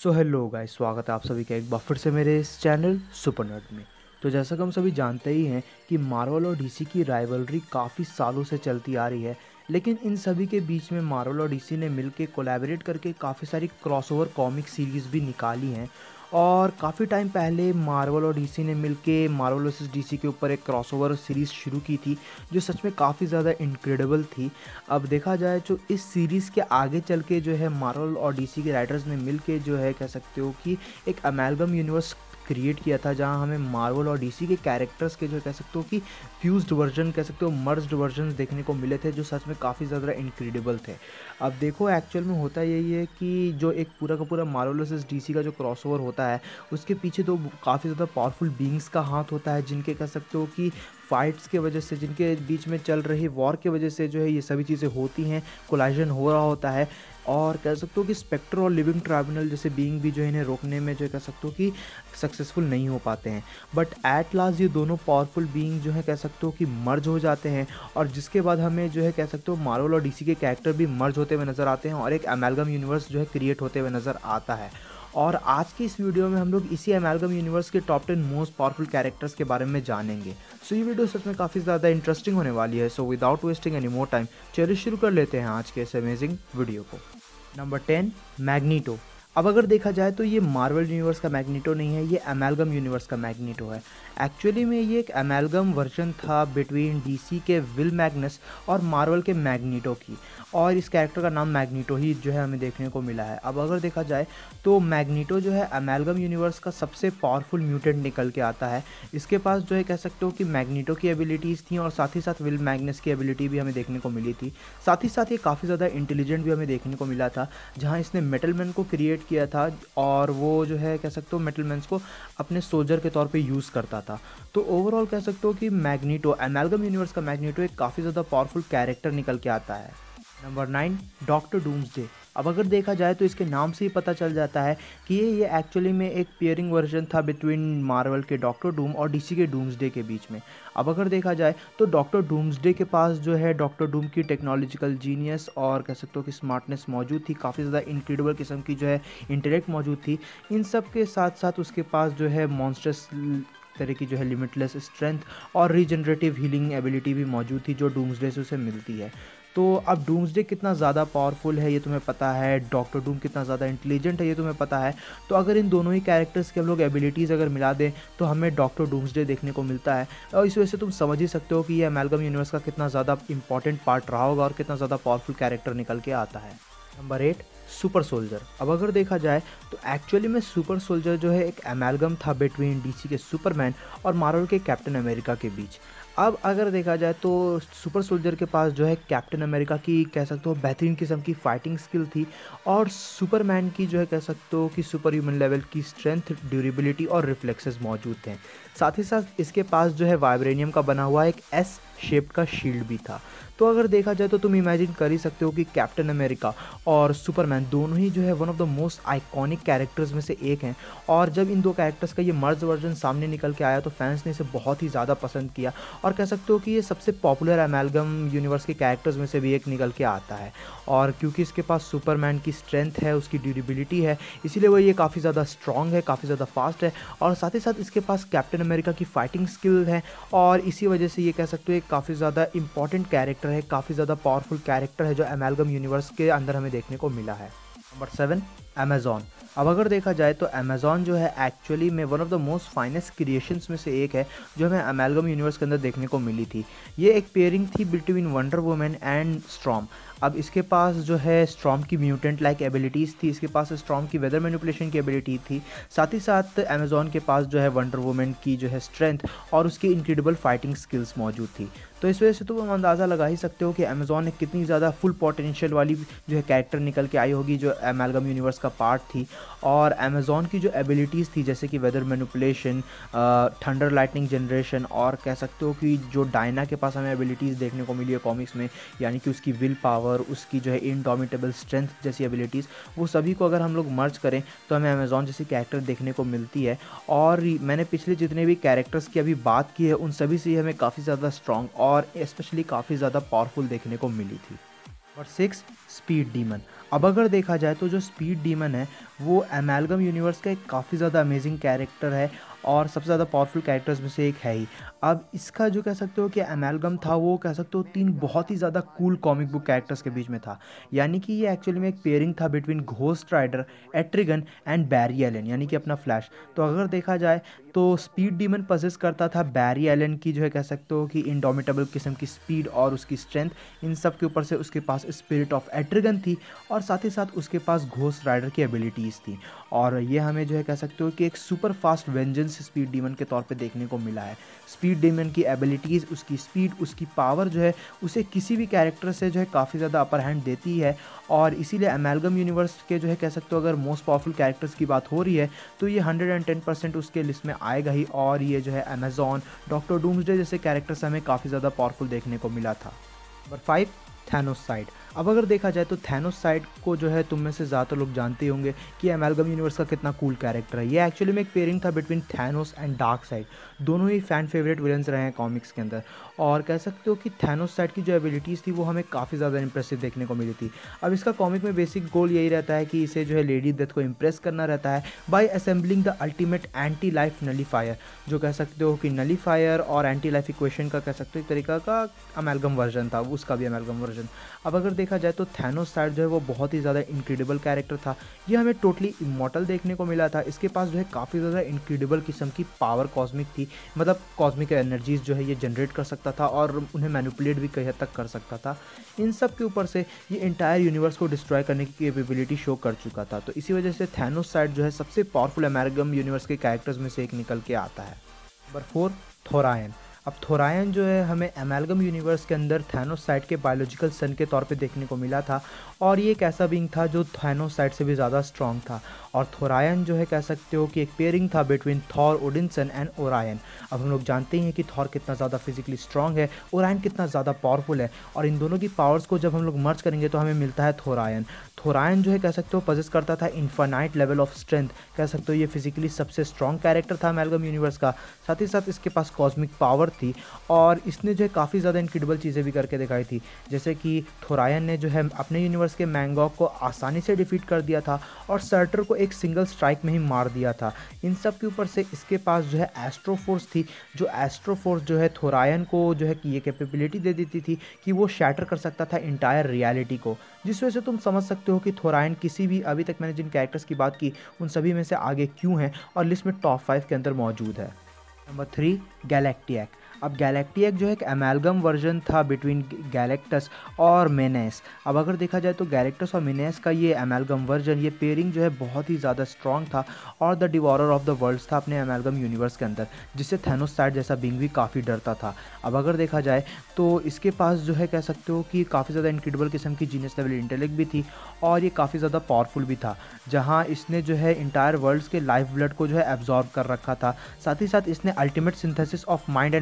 So hello guys, स्वागत है आप सभी का एक बार फिर से मेरे इस चैनल सुपर नर्ड में। तो जैसा कि हम सभी जानते ही हैं कि मार्वल और डीसी की राइवलरी काफ़ी सालों से चलती आ रही है। लेकिन इन सभी के बीच में मार्वल और डीसी ने मिलकर कोलैबोरेट करके काफ़ी सारी क्रॉसओवर कॉमिक सीरीज़ भी निकाली हैं। और काफ़ी टाइम पहले मार्वल और डीसी ने मिलके मार्वल वर्सेस डीसी के ऊपर एक क्रॉसओवर सीरीज़ शुरू की थी, जो सच में काफ़ी ज़्यादा इनक्रेडिबल थी। अब देखा जाए तो इस सीरीज़ के आगे चल के जो है मार्वल और डीसी के राइटर्स ने मिल के जो है कह सकते हो कि एक अमेलगम यूनिवर्स क्रिएट किया था, जहां हमें मार्वल और डीसी के कैरेक्टर्स के जो कह सकते हो कि फ्यूज्ड वर्जन कह सकते हो मर्ज्ड वर्जन देखने को मिले थे, जो सच में काफ़ी ज़्यादा इनक्रेडिबल थे। अब देखो एक्चुअल में होता यही है कि जो एक पूरा का पूरा मार्वल वर्सेस डीसी का जो क्रॉसओवर होता है, उसके पीछे तो काफ़ी ज़्यादा पावरफुल बीइंग्स का हाथ होता है, जिनके कह सकते हो कि फाइट्स के वजह से, जिनके बीच में चल रही वॉर के वजह से जो है ये सभी चीज़ें होती हैं, कोलाइजन हो रहा होता है। और कह सकते हो कि स्पेक्टर और लिविंग ट्राइब्यूनल जैसे बीइंग भी जो है इन्हें रोकने में जो कह सकते हो कि सक्सेसफुल नहीं हो पाते हैं। बट एट लास्ट ये दोनों पावरफुल बीइंग जो है कह सकते हो कि मर्ज हो जाते हैं, और जिसके बाद हमें जो है कह सकते हो मार्वल और डीसी के कैरेक्टर भी मर्ज होते हुए नज़र आते हैं, और एक अमेलगम यूनिवर्स जो है क्रिएट होते हुए नज़र आता है। और आज की इस वीडियो में हम लोग इसी अमेलगम यूनिवर्स के टॉप 10 मोस्ट पावरफुल कैरेक्टर्स के बारे में जानेंगे। सो ये वीडियो सच में काफ़ी ज़्यादा इंटरेस्टिंग होने वाली है। So without wasting any more time, चलिए शुरू कर लेते हैं आज के इस अमेजिंग वीडियो को। Number 10, magneto. अब अगर देखा जाए तो ये मार्वल यूनिवर्स का मैग्नीटो नहीं है, ये अमेलगम यूनिवर्स का मैग्नीटो है। एक्चुअली में ये एक अमेलगम वर्जन था बिटवीन डीसी के विल मैग्नस और मार्वल के मैग्नीटो की, और इस कैरेक्टर का नाम मैग्नीटो ही जो है हमें देखने को मिला है। अब अगर देखा जाए तो मैग्नीटो जो है अमेलगम यूनिवर्स का सबसे पावरफुल म्यूटेंट निकल के आता है। इसके पास जो है कह सकते हो कि मैग्नीटो की एबिलिटीज़ थी, और साथ ही साथ विल मैग्नस की एबिलिटी भी हमें देखने को मिली थी। साथ ही साथ ये काफ़ी ज़्यादा इंटेलिजेंट भी हमें देखने को मिला था, जहाँ इसने मेटल मैन को क्रिएट किया था, और वो जो है कह सकते हो मेटल मैन्स को अपने सोल्जर के तौर पे यूज़ करता था। तो ओवरऑल कह सकते हो कि मैग्नीटो, अमेलगम यूनिवर्स का मैग्नीटो एक काफ़ी ज़्यादा पावरफुल कैरेक्टर निकल के आता है। Number 9, doctor doomsday. अब अगर देखा जाए तो इसके नाम से ही पता चल जाता है कि ये एक्चुअली में एक पेयरिंग वर्जन था बिटवीन मार्वल के डॉक्टर डूम और डीसी के डूम्सडे के बीच में। अब अगर देखा जाए तो डॉक्टर डूम्सडे के पास जो है डॉक्टर डूम की टेक्नोलॉजिकल जीनियस और कह सकते हो कि स्मार्टनेस मौजूद थी, काफ़ी ज़्यादा इनक्रेडिबल किस्म की जो है इंटेलेक्ट मौजूद थी। इन सब के साथ साथ उसके पास जो है मॉन्स्टर्स तरह की जो है लिमिटलेस स्ट्रेंथ और रीजनरेटिव हीलिंग एबिलिटी भी मौजूद थी, जो डूम्सडे से उसे मिलती है। तो अब डूम्सडे कितना ज़्यादा पावरफुल है ये तुम्हें पता है, डॉक्टर डूम कितना ज़्यादा इंटेलिजेंट है ये तुम्हें पता है। तो अगर इन दोनों ही कैरेक्टर्स के हम लोग एबिलिटीज़ अगर मिला दें तो हमें डॉक्टर डूम्सडे देखने को मिलता है, और इस वजह से तुम समझ ही सकते हो कि ये अमेलगम यूनिवर्स का कितना ज़्यादा इंपॉर्टेंट पार्ट रहा होगा और कितना ज़्यादा पावरफुल कैरेक्टर निकल के आता है। Number 8, super soldier. अब अगर देखा जाए तो एक्चुअली में सुपर सोल्जर जो है एक अमेलगम था बिटवीन डीसी के सुपरमैन और मार्वल के कैप्टन अमेरिका के बीच। अब अगर देखा जाए तो सुपर सोल्जर के पास जो है कैप्टन अमेरिका की कह सकते हो बेहतरीन किस्म की फाइटिंग स्किल थी, और सुपरमैन की जो है कह सकते हो कि सुपर ह्यूमन लेवल की स्ट्रेंथ, ड्यूरेबिलिटी और रिफ्लेक्सेस मौजूद थे। साथ ही साथ इसके पास जो है वाइब्रेनियम का बना हुआ एक एस शेप का शील्ड भी था। तो अगर देखा जाए तो तुम इमेजिन कर ही सकते हो कि कैप्टन अमेरिका और सुपरमैन दोनों ही जो है one of the most iconic characters में से एक हैं, और जब इन दो कैरेक्टर्स का ये मर्ज वर्जन सामने निकल के आया तो फैंस ने इसे बहुत ही ज़्यादा पसंद किया, और कह सकते हो कि ये सबसे पॉपुलर अमेलगम यूनिवर्स के कैरेक्टर्स में से भी एक निकल के आता है। और क्योंकि इसके पास सुपरमैन की स्ट्रेंथ है, उसकी ड्यूरेबिलिटी है, इसीलिए वो ये काफ़ी ज़्यादा स्ट्रॉन्ग है, काफ़ी ज़्यादा फास्ट है, और साथ ही साथ इसके पास कैप्टन अमेरिका की फाइटिंग स्किल है, और इसी वजह से ये कह सकते हो एक काफ़ी ज़्यादा इंपॉर्टेंट कैरेक्टर है, काफ़ी ज़्यादा पावरफुल कैरेक्टर है जो अमेलगम यूनिवर्स के अंदर हमें देखने को मिला है। Number 7, Amazon. अब अगर देखा जाए तो अमेज़ॉन जो है एक्चुअली में one of the most finest creations में से एक है, जो हमें अमेलगम यूनिवर्स के अंदर देखने को मिली थी। ये एक पेयरिंग थी between wonder woman and storm. अब इसके पास जो है स्टॉर्म की म्यूटेंट लाइक एबिलिटीज़ थी, इसके पास स्टॉर्म की वेदर मैनिपुलेशन की एबिलिटी थी, साथ ही साथ अमेज़ॉन के पास जो है वंडर वुमन की जो है स्ट्रेंथ और उसकी इनक्रेडिबल फाइटिंग स्किल्स मौजूद थी। तो इस वजह से तो हम अंदाज़ा लगा ही सकते हो कि अमेज़ॉन ने कितनी ज़्यादा फुल पोटेंशियल वाली जो है कैरेक्टर निकल के आई होगी, जो अमेलगम यूनिवर्स का पार्ट थी। और अमेज़ॉन की जो एबिलिटीज़ थी जैसे कि weather manipulation, thunder lightning generation, और कह सकते हो कि जो डायना के पास हमें एबिलिटीज़ देखने को मिली है कॉमिक्स में, यानी कि उसकी विल पावर, उसकी जो है इनडोमिटेबल स्ट्रेंथ जैसी एबिलिटीज़, वो सभी को अगर हम लोग मर्ज करें तो हमें अमेज़ॉन जैसी कैरेक्टर देखने को मिलती है। और मैंने पिछले जितने भी कैरेक्टर्स की अभी बात की है उन सभी से हमें काफ़ी ज़्यादा स्ट्रॉन्ग और स्पेशली काफ़ी ज़्यादा पावरफुल देखने को मिली थी। और 6 स्पीड डीमन। अब अगर देखा जाए तो जो स्पीड डीमन है वो अमेलगम यूनिवर्स का एक काफ़ी ज़्यादा अमेजिंग कैरेक्टर है और सबसे ज़्यादा पावरफुल कैरेक्टर्स में से एक है ही। अब इसका जो कह सकते हो कि अमेलगम था वो कह सकते हो 3 बहुत ही ज़्यादा कूल कॉमिक बुक कैरेक्टर्स के बीच में था। यानी कि ये एक्चुअली में एक पेयरिंग था between Ghost Rider, Etrigan and Barry Allen यानी कि अपना फ्लैश। तो अगर देखा जाए तो स्पीड डीमन पजेस करता था बैरी एलन की जो है कह सकते हो कि इंडोमिटेबल किस्म की स्पीड और उसकी स्ट्रेंथ। इन सब के ऊपर से उसके पास स्पिरिट ऑफ एट्रिगन थी और साथ ही साथ उसके पास घोस्ट राइडर की एबिलिटीज़ थी। और ये हमें जो है कह सकते हो कि एक super fast vengeance speed demon के तौर पे देखने को मिला है। स्पीड डीमन की एबिलिटीज़, उसकी स्पीड, उसकी पावर जो है उसे किसी भी कैरेक्टर से जो है काफ़ी ज़्यादा अपर हैंड देती है। और इसीलिए अमेलगम यूनिवर्स के जो है कह सकते हो अगर मोस्ट पावरफुल कैरेक्टर्स की बात हो रही है तो ये 110% उसके लिस्ट में आएगा ही। और ये जो है अमेजॉन, डॉक्टर डूम्सडे जैसे कैरेक्टर्स हमें काफ़ी ज़्यादा पावरफुल देखने को मिला था। Number 5, Thanos side. अब अगर देखा जाए तो थैनोस साइड को जो है तुम में से ज़्यादातर लोग जानते ही होंगे कि अमेलगम यूनिवर्स का कितना कूल कैरेक्टर है। ये एक्चुअली में एक पेयरिंग था between Thanos and dark side. दोनों ही फैन फेवरेट विलन्स रहे हैं कॉमिक्स के अंदर। और कह सकते हो कि थैनोस साइड की जो एबिलिटीज़ थी वो हमें काफ़ी ज़्यादा इंप्रेसिव देखने को मिली थी। अब इसका कॉमिक में बेसिक गोल यही रहता है कि इसे जो है लेडी डेथ को इम्प्रेस करना रहता है by assembling the ultimate anti life nullifier. जो कह सकते हो कि नलीफायर और एंटी लाइफ इक्वेशन का कह सकते हो एक तरीका का अमेलगम वर्जन था, उसका भी अमेलगम वर्जन। अब अगर देखा जाए तो थैनोस साइड जो है वो बहुत ही ज़्यादा इनक्रेडिबल कैरेक्टर था। ये हमें टोटली इमॉर्टल देखने को मिला था। इसके पास जो है काफ़ी ज़्यादा इनक्रेडिबल किस्म की पावर कॉस्मिक थी, मतलब कॉस्मिक एनर्जीज जो है ये जनरेट कर सकता था और उन्हें मैनिपुलेट भी कई हद तक कर सकता था। इन सब के ऊपर से ये इंटायर यूनिवर्स को डिस्ट्रॉय करने की कैपेबिलिटी शो कर चुका था। तो इसी वजह से थैनोस साइड जो है सबसे पावरफुल अमेलगम यूनिवर्स के कैरेक्टर्स में से एक निकल के आता है। नंबर 4, थोरायन। अब थोरायन जो है हमें अमेलगम यूनिवर्स के अंदर थैनोस साइड के बायोलॉजिकल सन के तौर पे देखने को मिला था और ये एक ऐसा बीइंग था जो थैनोस साइड से भी ज़्यादा स्ट्रॉन्ग था। और थोरायन जो है कह सकते हो कि एक पेयरिंग था बिटवीन थॉर, ओडिनसन एंड ओरायन। अब हम लोग जानते ही हैं कि थॉर कितना ज़्यादा फिजिकली स्ट्रॉन्ग है, ओरायन कितना ज़्यादा पावरफुल है और इन दोनों की पावर्स को जब हम लोग मर्ज करेंगे तो हमें मिलता है थोरायन। थोरायन जो है कह सकते हो पजेस करता था इन्फानाइट लेवल ऑफ स्ट्रेंथ। कह सकते हो ये फिजिकली सबसे स्ट्रॉन्ग कैरेक्टर था अमेलगम यूनिवर्स का। साथ ही साथ इसके पास कॉस्मिक पावर थी और इसने जो है काफ़ी ज़्यादा इनक्रेडिबल चीज़ें भी करके दिखाई थी। जैसे कि थोरायन ने जो है अपने यूनिवर्स के मैंगॉक को आसानी से डिफीट कर दिया था और सर्टर को एक सिंगल स्ट्राइक में ही मार दिया था। इन सब के ऊपर से इसके पास जो है एस्ट्रो फोर्स थी, जो एस्ट्रो फोर्स जो है थोरायन को जो है ये कैपेबिलिटी दे देती थी कि वो शैटर कर सकता था इंटायर रियलिटी को। जिस वजह से तुम समझ सकते हो कि थोरायन किसी भी अभी तक मैंने जिन कैरेक्टर्स की बात की उन सभी में से आगे क्यों है और लिस्ट में टॉप 5 के अंदर मौजूद है। नंबर 3, गैलेक्टियक। अब गैलेक्टियक जो है एक अमेलगम वर्जन था बिटवीन गैलेक्टस और मेनेस। अब अगर देखा जाए तो गैलेक्टस और मेनेस का ये अमेलगम वर्जन, ये पेयरिंग जो है बहुत ही ज़्यादा स्ट्रॉन्ग था और द डिवॉरर ऑफ द वर्ल्ड्स था अपने अमेलगम यूनिवर्स के अंदर, जिससे थैनोस साइड जैसा बीइंग भी काफ़ी डरता था। अब अगर देखा जाए तो इसके पास जो है कह सकते हो कि काफ़ी ज़्यादा इनक्रेडिबल किस्म की जीनियस लेवल इंटेलेक्ट भी थी और ये काफ़ी ज़्यादा पावरफुल भी था, जहाँ इसने जो है इंटायर वर्ल्ड्स के लाइफ ब्लड को जो है एब्जॉर्ब कर रखा था। साथ ही साथ इसने ultimate synthesis of mind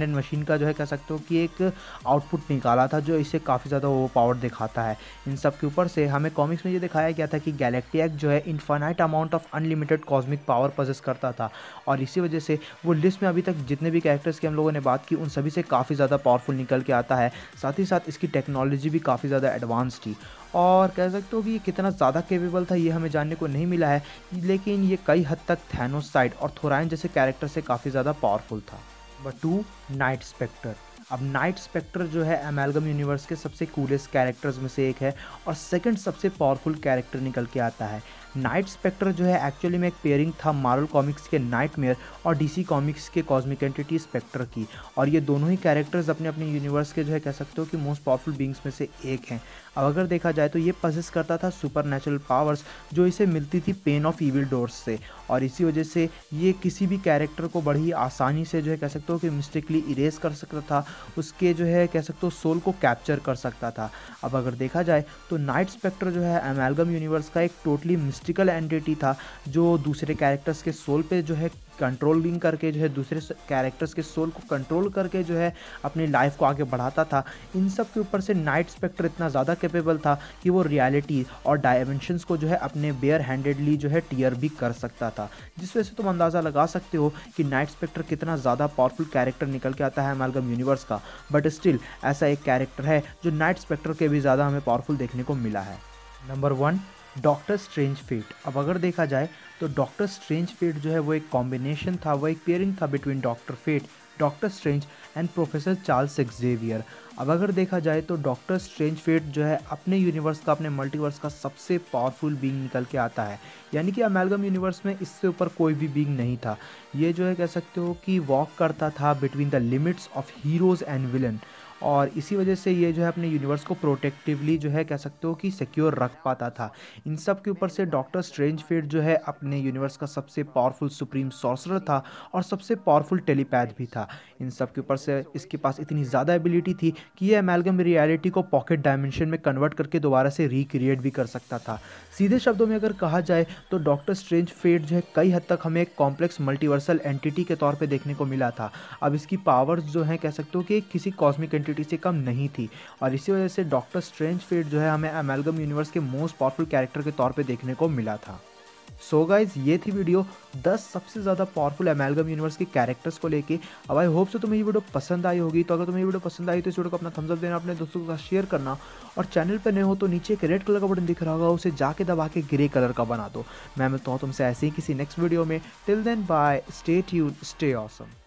and machine का जो है कह सकते हो कि एक आउटपुट निकाला था जो इसे काफ़ी ज़्यादा ओवर पावर दिखाता है। इन सब के ऊपर से हमें कॉमिक्स में ये दिखाया गया था कि गैलेक्टियक जो है infinite amount of unlimited cosmic power possess करता था और इसी वजह से वो लिस्ट में अभी तक जितने भी कैरेक्टर्स की हम लोगों ने बात की उन सभी से काफ़ी ज़्यादा पावरफुल निकल के आता है। साथ ही साथ इसकी टेक्नोलॉजी भी काफ़ी ज़्यादा एडवांस थी और कह सकते हो कि ये कितना ज़्यादा केपेबल था ये हमें जानने को नहीं मिला है, लेकिन ये कई हद तक थैनोस साइड और थोरायन जैसे कैरेक्टर से काफ़ी ज़्यादा पावरफुल था। Number 2, knight specter. अब नाइट स्पेक्टर जो है अमेलगम यूनिवर्स के सबसे कूलेस्ट कैरेक्टर्स में से एक है और सेकंड सबसे पावरफुल कैरेक्टर निकल के आता है। नाइट स्पेक्टर जो है एक्चुअली में एक पेयरिंग था मार्वल कॉमिक्स के नाइटमेयर और डीसी कॉमिक्स के कॉस्मिक एंटिटी स्पेक्टर की और ये दोनों ही कैरेक्टर्स अपने अपने यूनिवर्स के जो है कह सकते हो कि मोस्ट पावरफुल बीइंग्स में से एक हैं। अब अगर देखा जाए तो ये पजेस करता था सुपर नेचुरल पावर्स जो इसे मिलती थी पेन ऑफ ईविल डोर्स से और इसी वजह से ये किसी भी कैरेक्टर को बड़ी आसानी से जो है कह सकते हो कि मिस्टेकली इरेज कर सकता था, उसके जो है कह सकते हो सोल को कैप्चर कर सकता था। अब अगर देखा जाए तो नाइट स्पेक्टर जो है अमेलगम यूनिवर्स का एक टोटली मिस्टिकल एंटिटी था जो दूसरे कैरेक्टर्स के सोल पे जो है कंट्रोलिंग करके जो है दूसरे कैरेक्टर्स के सोल को कंट्रोल करके जो है अपनी लाइफ को आगे बढ़ाता था। इन सब के ऊपर से नाइट स्पेक्टर इतना ज़्यादा कैपेबल था कि वो रियलिटी और डायमेंशंस को जो है अपने बेयर हैंडेडली जो है टीयर भी कर सकता था, जिस वजह से तुम अंदाज़ा लगा सकते हो कि नाइट स्पेक्टर कितना ज़्यादा पावरफुल कैरेक्टर निकल के आता है अमेलगम यूनिवर्स का। बट स्टिल ऐसा एक कैरेक्टर है जो नाइट स्पेक्टर के भी ज़्यादा हमें पावरफुल देखने को मिला है। Number 1, doctor strange fate. अब अगर देखा जाए तो डॉक्टर स्ट्रेंज फेट जो है वो एक कॉम्बिनेशन था, वो एक पेयरिंग था between doctor fate, doctor strange and professor Charles Xavier. अब अगर देखा जाए तो डॉक्टर स्ट्रेंज फेट जो है अपने यूनिवर्स का, अपने मल्टीवर्स का सबसे पावरफुल बीइंग निकल के आता है, यानी कि अमेलगम यूनिवर्स में इससे ऊपर कोई भी बीइंग नहीं था। ये जो है कह सकते हो कि वॉक करता था between the limits of heroes and villain, और इसी वजह से ये जो है अपने यूनिवर्स को प्रोटेक्टिवली जो है कह सकते हो कि सिक्योर रख पाता था। इन सब के ऊपर से डॉक्टर स्ट्रेंज फेट जो है अपने यूनिवर्स का सबसे पावरफुल सुप्रीम सॉर्सरर था और सबसे पावरफुल टेलीपैथ भी था। इन सब के ऊपर से इसके पास इतनी ज़्यादा एबिलिटी थी कि ये अमेलगम रियलिटी को पॉकेट डायमेंशन में कन्वर्ट करके दोबारा से रिक्रिएट भी कर सकता था। सीधे शब्दों में अगर कहा जाए तो डॉक्टर स्ट्रेंज फेट जो है कई हद तक हमें एक कॉम्प्लेक्स मल्टीवर्सल एंटिटी के तौर पे देखने को मिला था। अब इसकी पावर्स जो हैं कह सकते हो कि किसी कॉस्मिक एंटिटी से कम नहीं थी, और इसी वजह से डॉक्टर स्ट्रेंज फेट जो है हमें अमेलगम यूनिवर्स के मोस्ट पावरफुल कैरेक्टर के तौर पे देखने को मिला था। सो गाइज, ये थी वीडियो 10 सबसे ज़्यादा पावरफुल अमेलगम यूनिवर्स के कैरेक्टर्स को लेके। अब आई होप से तुम्हें ये वीडियो पसंद आई होगी। तो अगर तुम्हें ये वीडियो पसंद आई तो इस वीडियो को अपना थम्स अप देना, अपने दोस्तों के साथ शेयर करना, और चैनल पर नए हो तो नीचे एक रेड कलर का बटन दिख रहा होगा, उसे जाके दबा के ग्रे कलर का बना दो। मैं मिलता हूँ तुमसे ऐसे ही किसी नेक्स्ट वीडियो में। Till then bye, stay tuned, stay awesome.